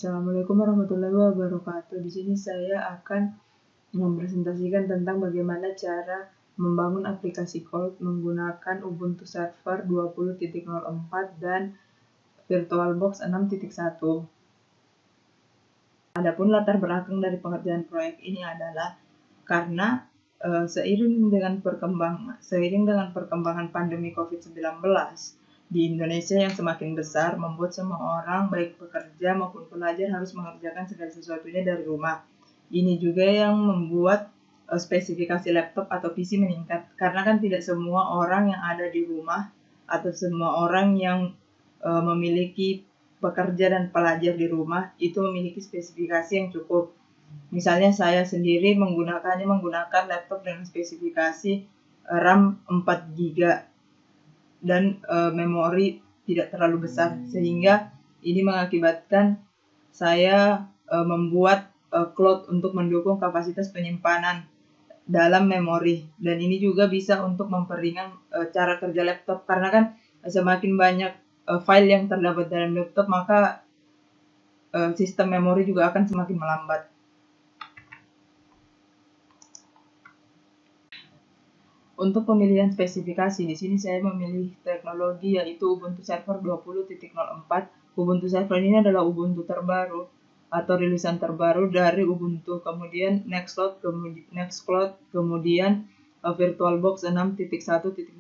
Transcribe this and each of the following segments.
Assalamualaikum warahmatullahi wabarakatuh. Di sini saya akan mempresentasikan tentang bagaimana cara membangun aplikasi Cold menggunakan Ubuntu Server 20.04 dan VirtualBox 6.1. Adapun latar belakang dari pengerjaan proyek ini adalah karena seiring dengan perkembangan pandemi COVID-19 di Indonesia yang semakin besar, membuat semua orang, baik pekerja maupun pelajar, harus mengerjakan segala sesuatunya dari rumah. Ini juga yang membuat spesifikasi laptop atau PC meningkat, karena kan tidak semua orang yang ada di rumah atau semua orang yang memiliki pekerja dan pelajar di rumah itu memiliki spesifikasi yang cukup. Misalnya saya sendiri menggunakan laptop dengan spesifikasi RAM 4 GB dan memori tidak terlalu besar, sehingga ini mengakibatkan saya membuat cloud untuk mendukung kapasitas penyimpanan dalam memori, dan ini juga bisa untuk memperingan cara kerja laptop, karena kan semakin banyak file yang terdapat dalam laptop, maka sistem memori juga akan semakin melambat. Untuk pemilihan spesifikasi, di sini saya memilih teknologi yaitu Ubuntu Server 20.04. Ubuntu Server ini adalah Ubuntu terbaru atau rilisan terbaru dari Ubuntu, kemudian Nextcloud, kemudian VirtualBox 6.1.8.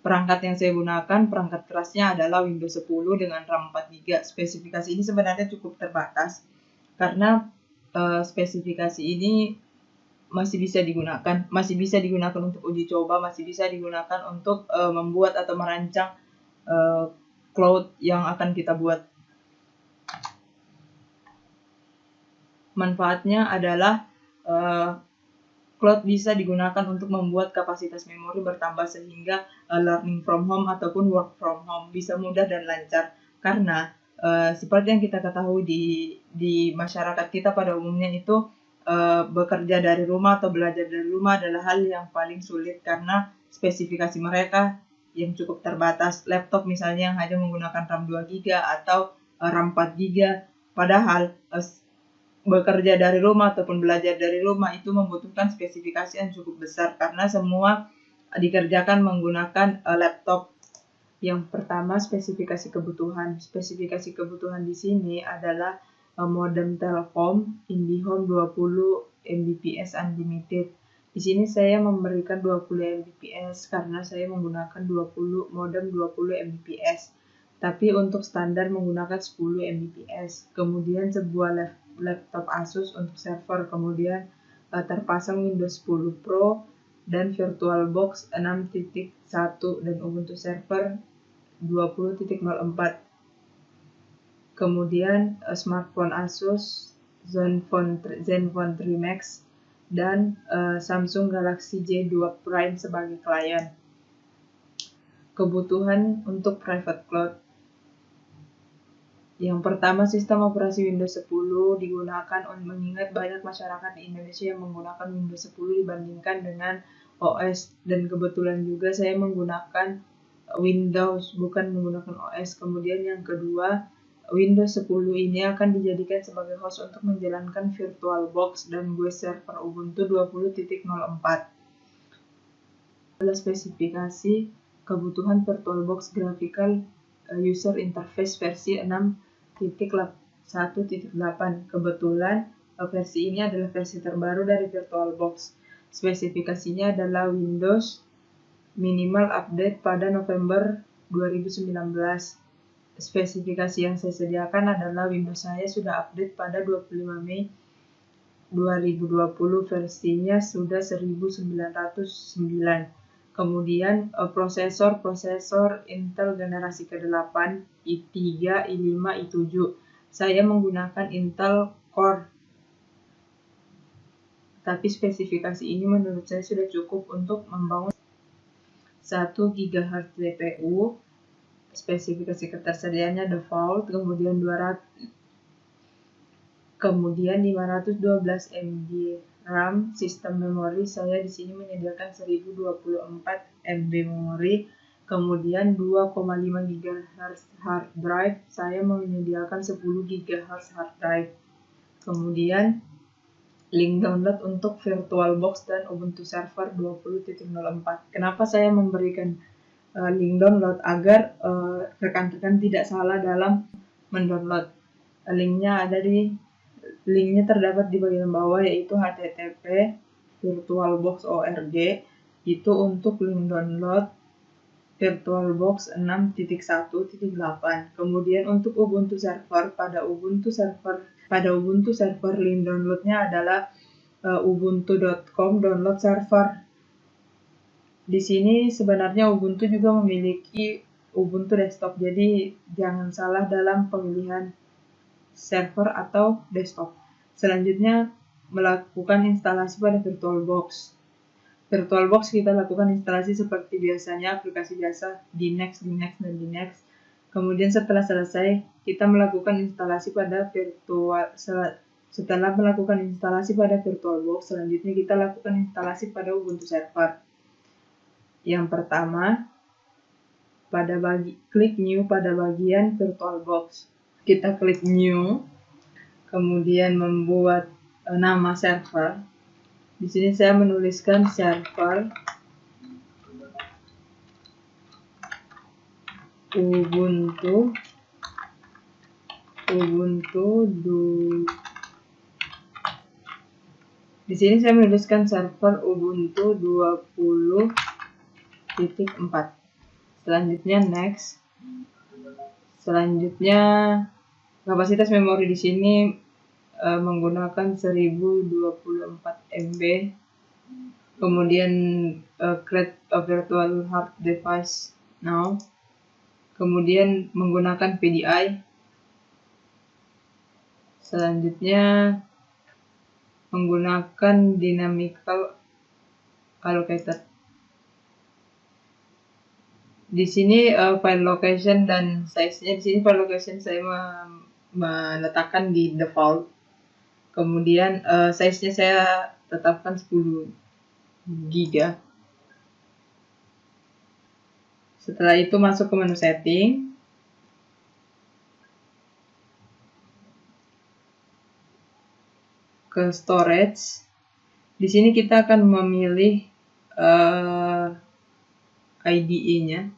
Perangkat yang saya gunakan, perangkat kerasnya adalah Windows 10 dengan RAM 4 GB. Spesifikasi ini sebenarnya cukup terbatas, karena spesifikasi ini masih bisa digunakan untuk uji coba, masih bisa digunakan untuk membuat atau merancang cloud yang akan kita buat. Manfaatnya adalah cloud bisa digunakan untuk membuat kapasitas memori bertambah, sehingga learning from home ataupun work from home bisa mudah dan lancar. Karena seperti yang kita ketahui di masyarakat kita pada umumnya itu bekerja dari rumah atau belajar dari rumah adalah hal yang paling sulit, karena spesifikasi mereka yang cukup terbatas. Laptop misalnya yang hanya menggunakan RAM 2 GB atau RAM 4 GB, padahal bekerja dari rumah ataupun belajar dari rumah itu membutuhkan spesifikasi yang cukup besar, karena semua dikerjakan menggunakan laptop. Yang pertama, spesifikasi kebutuhan. Spesifikasi kebutuhan di sini adalah modem Telkom IndiHome 20 Mbps Unlimited. Di sini saya memberikan 20 Mbps karena saya menggunakan modem 20 Mbps. Tapi untuk standar menggunakan 10 Mbps. Kemudian sebuah laptop Asus untuk server, kemudian terpasang Windows 10 Pro dan VirtualBox 6.1 dan Ubuntu Server 20.04. Kemudian smartphone Asus Zenfone 3 Max dan Samsung Galaxy J2 Prime sebagai klien. Kebutuhan untuk private cloud. Yang pertama, sistem operasi Windows 10 digunakan mengingat banyak masyarakat di Indonesia yang menggunakan Windows 10 dibandingkan dengan OS, dan kebetulan juga saya menggunakan Windows, bukan menggunakan OS. Kemudian yang kedua, Windows 10 ini akan dijadikan sebagai host untuk menjalankan VirtualBox dan GUI server Ubuntu 20.04. Adalah spesifikasi kebutuhan VirtualBox Graphical User Interface versi 6.1.8. Kebetulan versi ini adalah versi terbaru dari VirtualBox. Spesifikasinya adalah Windows minimal update pada November 2019. Spesifikasi yang saya sediakan adalah Windows saya sudah update pada 25 Mei 2020, versinya sudah 1909. Kemudian prosesor Intel generasi ke-8, i3, i5, i7. Saya menggunakan Intel Core, tapi spesifikasi ini menurut saya sudah cukup untuk membangun 1 GHz CPU. Spesifikasi ketersediaannya default, kemudian 512 MB RAM. Sistem memori saya di sini menyediakan 1024 MB memori, Kemudian 2,5 GHz hard drive, saya menyediakan 10 GHz hard drive. Kemudian link download untuk VirtualBox dan Ubuntu Server 20.04. Kenapa saya memberikan link download? Agar rekan-rekan tidak salah dalam mendownload. Linknya terdapat di bagian bawah, yaitu http virtualbox.org. Itu untuk link download VirtualBox 6.1.8. Kemudian untuk Ubuntu Server, pada Ubuntu Server link downloadnya adalah ubuntu.com download server. Di sini sebenarnya Ubuntu juga memiliki Ubuntu desktop, jadi jangan salah dalam pemilihan server atau desktop. Selanjutnya melakukan instalasi pada VirtualBox. VirtualBox kita lakukan instalasi seperti biasanya, aplikasi biasa di next. Kemudian setelah selesai, kita melakukan instalasi pada VirtualBox, selanjutnya kita lakukan instalasi pada Ubuntu Server. Yang pertama, klik New pada bagian VirtualBox. Kita klik New, kemudian membuat nama server. Di sini saya menuliskan server Ubuntu di sini saya menuliskan server Ubuntu 20.4. Selanjutnya next. Selanjutnya kapasitas memori di sini menggunakan 1024 MB. Kemudian create a virtual hard device now. Kemudian menggunakan PDI. Selanjutnya menggunakan dynamical allocator. Di sini file location dan size-nya, di sini file location saya meletakkan di default. Kemudian size-nya saya tetapkan 10 GB. Setelah itu masuk ke menu setting. Ke storage. Di sini kita akan memilih IDE-nya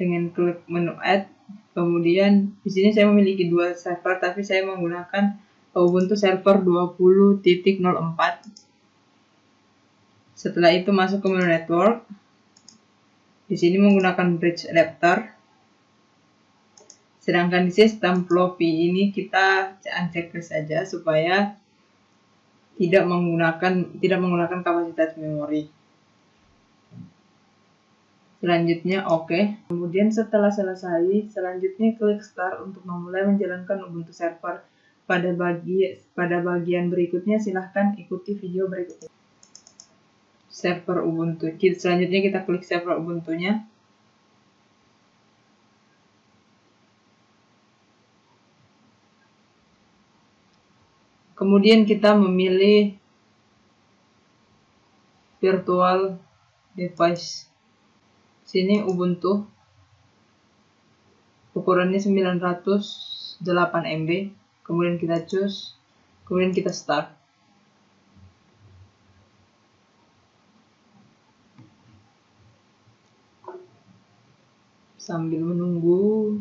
dengan klik menu add. Kemudian di sini saya memiliki 2 server, tapi saya menggunakan Ubuntu Server 20.04. Setelah itu masuk ke menu network. Di sini menggunakan bridge adapter. Sedangkan di sistem floppy ini kita uncheck saja supaya tidak menggunakan kapasitas memori. Selanjutnya oke. Kemudian setelah selesai, selanjutnya klik start untuk memulai menjalankan Ubuntu Server. Pada bagian berikutnya silahkan ikuti video berikutnya. Server Ubuntu. Selanjutnya kita klik server Ubuntunya. Kemudian kita memilih virtual device. Sini Ubuntu. Ukurannya 908 MB. Kemudian kita choose. Kemudian kita start. Sambil menunggu.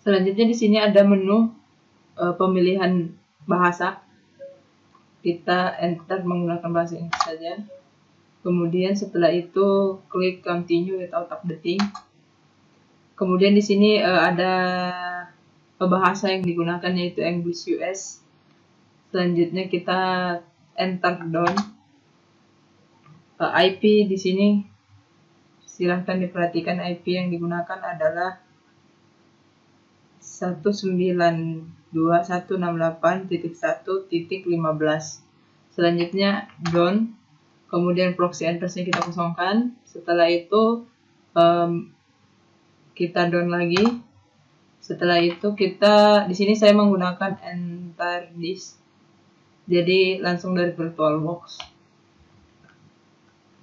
Selanjutnya di sini ada menu pemilihan bahasa. Kita enter menggunakan bahasa Inggris saja. Kemudian setelah itu klik continue without updating. Kemudian di sini ada bahasa yang digunakan yaitu English US. Selanjutnya kita enter down. IP di sini silahkan diperhatikan, IP yang digunakan adalah 192.168.1.15. Selanjutnya done, kemudian proxy address-nya kita kosongkan. Setelah itu kita done lagi. Setelah itu kita di sini saya menggunakan entire disk, jadi langsung dari VirtualBox.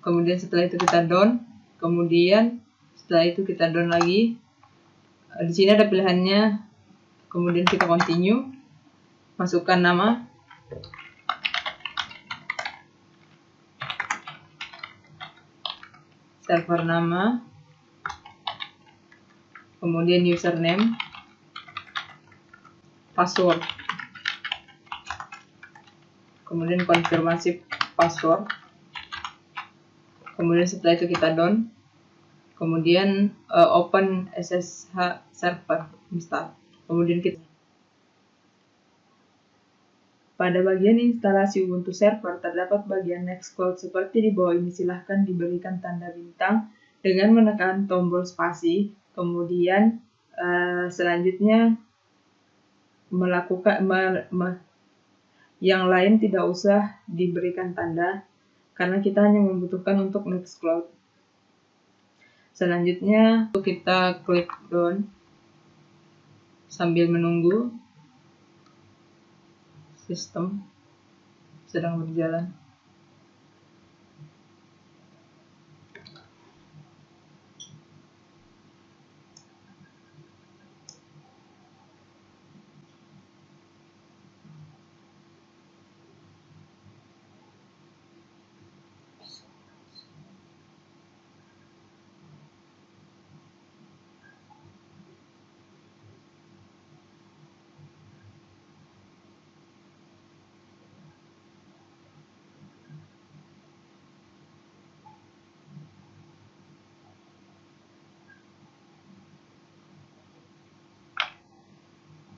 Kemudian setelah itu kita done, kemudian setelah itu kita done lagi. Di sini ada pilihannya, kemudian kita continue, masukkan nama, server nama, kemudian username, password, kemudian konfirmasi password. Kemudian setelah itu kita done, kemudian open SSH server install. Kemudian kita pada bagian instalasi Ubuntu server terdapat bagian Nextcloud seperti di bawah ini. Silahkan diberikan tanda bintang dengan menekan tombol spasi. Kemudian selanjutnya melakukan yang lain tidak usah diberikan tanda karena kita hanya membutuhkan untuk Nextcloud. Selanjutnya kita klik done sambil menunggu sistem sedang berjalan.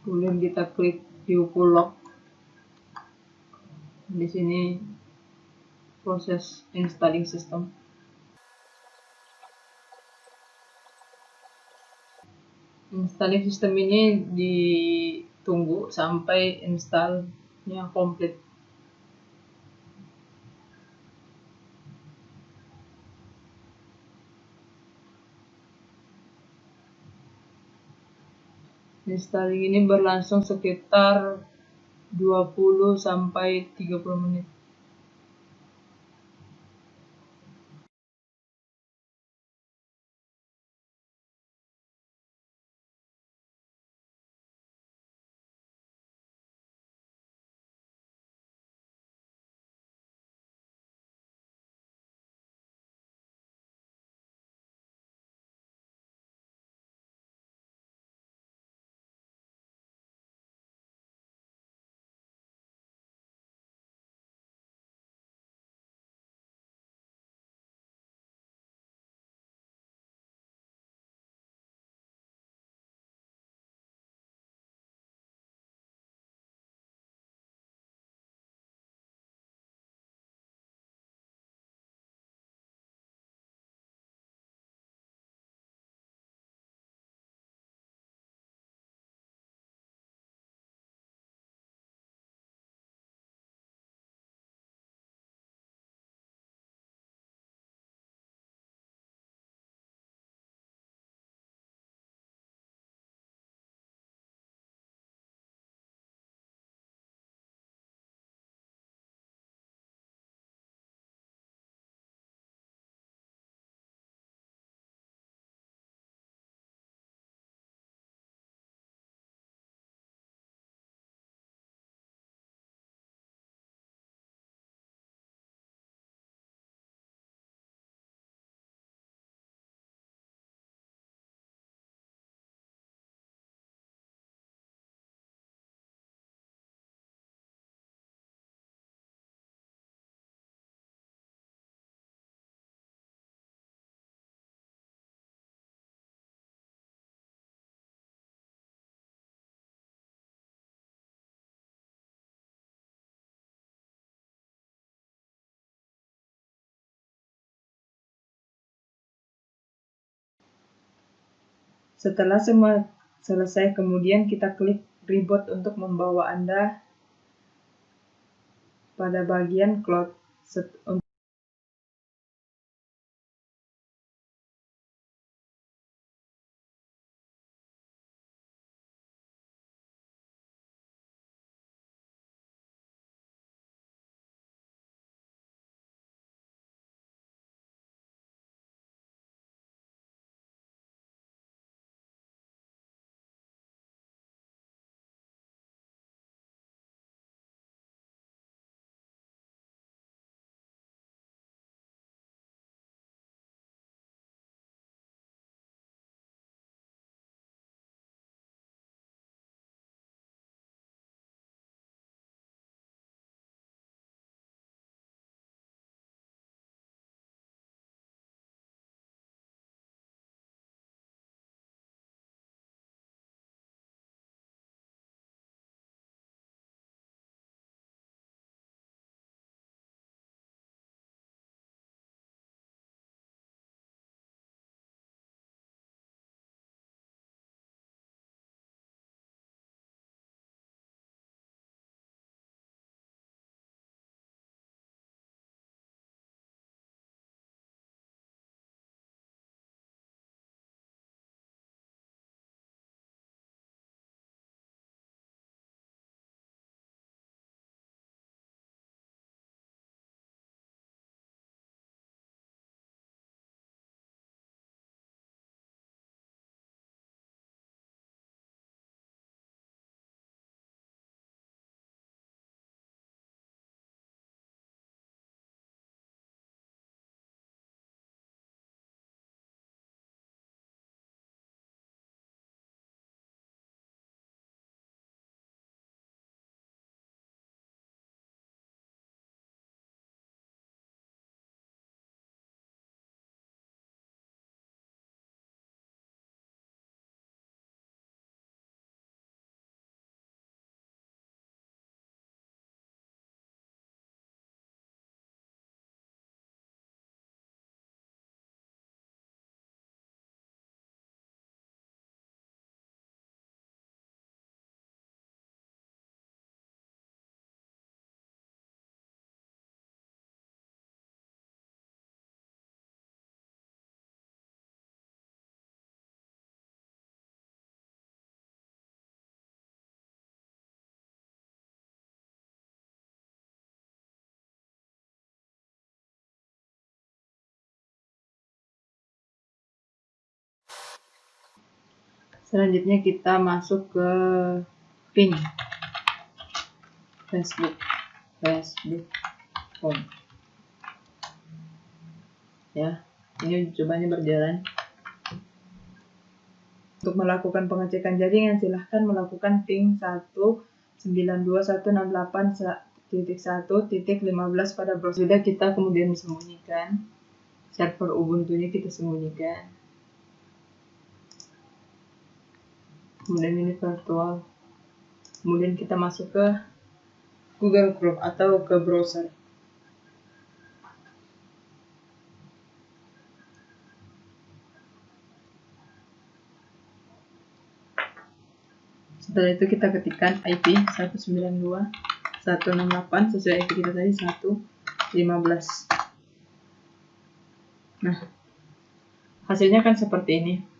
Kemudian kita klik view full log. Di sini proses installing system. Installing system ini ditunggu sampai installnya komplit. Installing ini berlangsung sekitar 20 sampai 30 menit. Setelah selesai, kemudian kita klik reboot untuk membawa Anda pada bagian cloud. Selanjutnya kita masuk ke pin Facebook home. Ya, ini cobanya berjalan. Untuk melakukan pengecekan jaringan, silahkan melakukan ping 192.168.1.15 pada browser. Sudah, kita kemudian sembunyikan server Ubuntu-nya, kita sembunyikan. Kemudian ini virtual. Kemudian kita masuk ke Google Chrome atau ke browser. Setelah itu kita ketikkan IP 192.168 sesuai IP kita tadi 1.15. Nah, hasilnya kan seperti ini.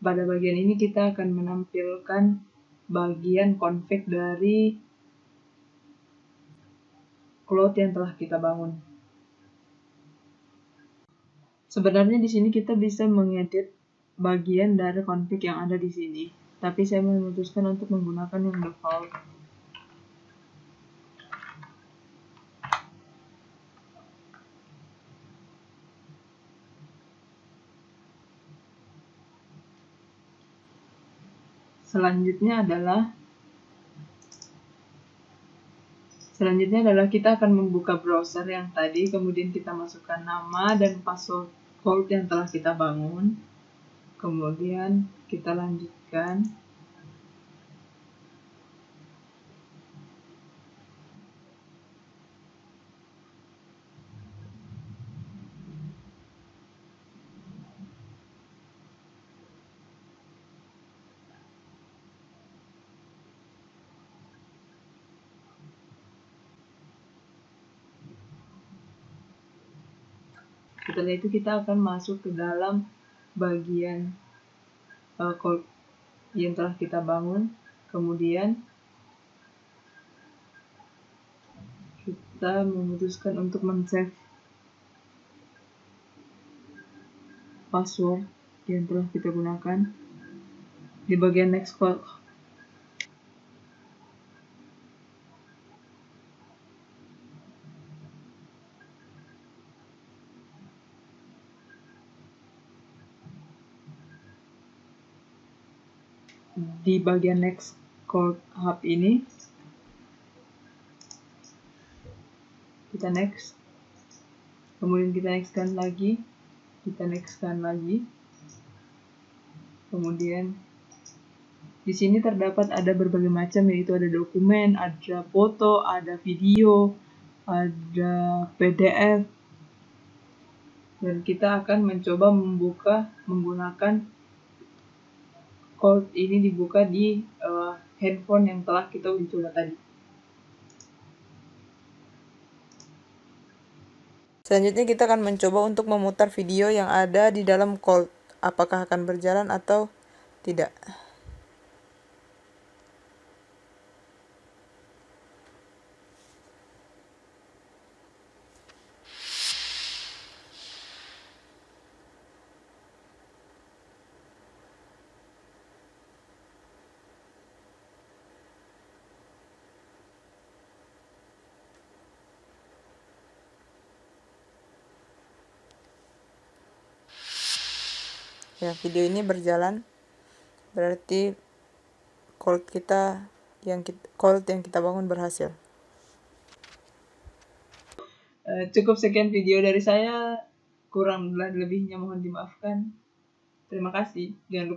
pada bagian ini kita akan menampilkan bagian config dari cloud yang telah kita bangun. Sebenarnya di sini kita bisa mengedit bagian dari config yang ada di sini, tapi saya memutuskan untuk menggunakan yang default. Selanjutnya adalah kita akan membuka browser yang tadi, kemudian kita masukkan nama dan password cloud yang telah kita bangun. Kemudian kita lanjutkan. Setelah itu kita akan masuk ke dalam bagian code yang telah kita bangun. Kemudian kita memutuskan untuk men-save password yang telah kita gunakan di bagian next code. Di bagian next code hub ini kita next, kemudian kita nextkan lagi, kemudian di sini terdapat ada berbagai macam, yaitu ada dokumen, ada foto, ada video, ada PDF, dan kita akan mencoba membuka menggunakan code ini dibuka di handphone yang telah kita uji coba tadi. Selanjutnya kita akan mencoba untuk memutar video yang ada di dalam code. Apakah akan berjalan atau tidak? Ya, video ini berjalan, berarti code yang kita bangun berhasil. Cukup sekian video dari saya, kurang dan lebihnya mohon dimaafkan. Terima kasih. Jangan lupa